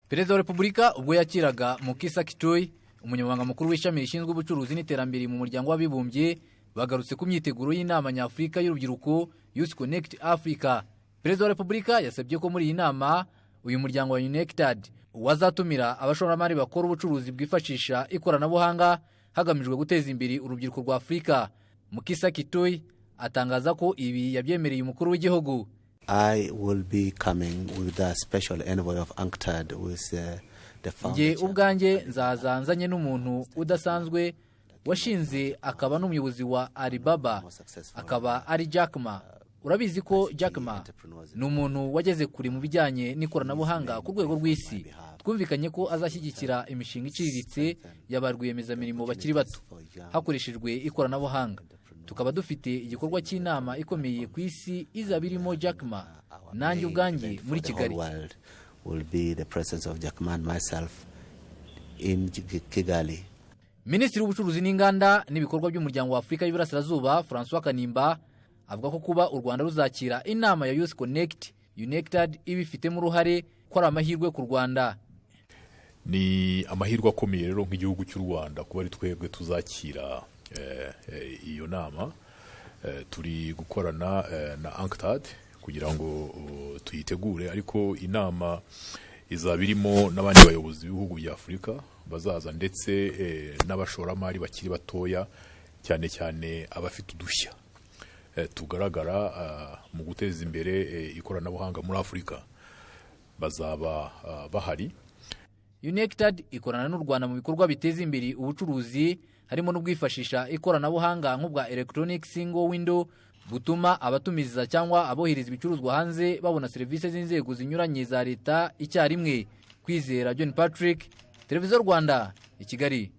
Perezida wa Repubulika ubwo yakiraga Mukisa Kitui, umunyamabanga mukuru w'ishami rishinzwe ubucuruzi n'iterambere mu muryango w'abibumbye, bagarutse ku myiteguro y'inama nyafurika y'urubyiruko Youth Connect Africa. Perezida wa Repubulika yasabye ko muri iyi nama uyu muryango wa UNECTAD wazatumira abashoramari bakora ubucuruzi bwifashisha ikoranabuhanga hagamijwe guteza imbere urubyiruko rwa Afrika. Mukisa Kitui atangaza ko ibi yabyemereye umukuru w'igihugu. I will be coming with the special envoy of UNCTAD with the founder. Ubwanjye nzazanzanye n'umuntu udasanzwe washinze akaba n'umuyobozi wa Alibaba, akaba ari Jack Ma. Urabizi ko Jack Ma ni umuntu wageze kuri mu bijyanye n'ikoranabuhanga ku rwego rw'isi. Twumvikanye ko azashyigikira imishinga iciriritse y'abarwiyemezamirimo bakiri bato hakoreshejwe ikoranabuhanga. Tukaba dufite igikorwa cy'inama ikomeye ku isi izaba irimo Jack Ma nanjye ubwanjye muri Kigali. Will be the presence of Jack Ma and myself in Kigali. Minisitiri w'ubucuruzi n'inganda n'ibikorwa by'umuryango wa Afrika y'Iburasirazuba François Kanimba avuga ko kuba u Rwanda ruzakira inama ya Youth Connect UNECTAD ibifitemo uruhare ko ari amahirwe ku Rwanda. Ni amahirwe akomeye rero nk'igihugu cy'u Rwanda kuba ari twebwe tuzakira iyo nama. Turi gukorana na UNCTAD kugira ngo tuyitegure, ariko inama izaba irimo n'abandi bayobozi b'ibihugu bya Afurika bazaza, ndetse n'abashoramari bakiri batoya, cyane cyane abafite udushya tugaragara mu guteza imbere ikoranabuhanga muri Afurika bazaba bahari. UNECTAD ikorana n'u Rwanda mu bikorwa biteza imbere ubucuruzi, harimo n'ubwifashisha ikoranabuhanga nk'ubwa electronic single window butuma abatumiza cyangwa abohereza ibicuruzwa hanze babona serivisi z'inzego zinyuranye za leta icyarimwe. Kwizera John Patrick, Televiziyo Rwanda, i Kigali.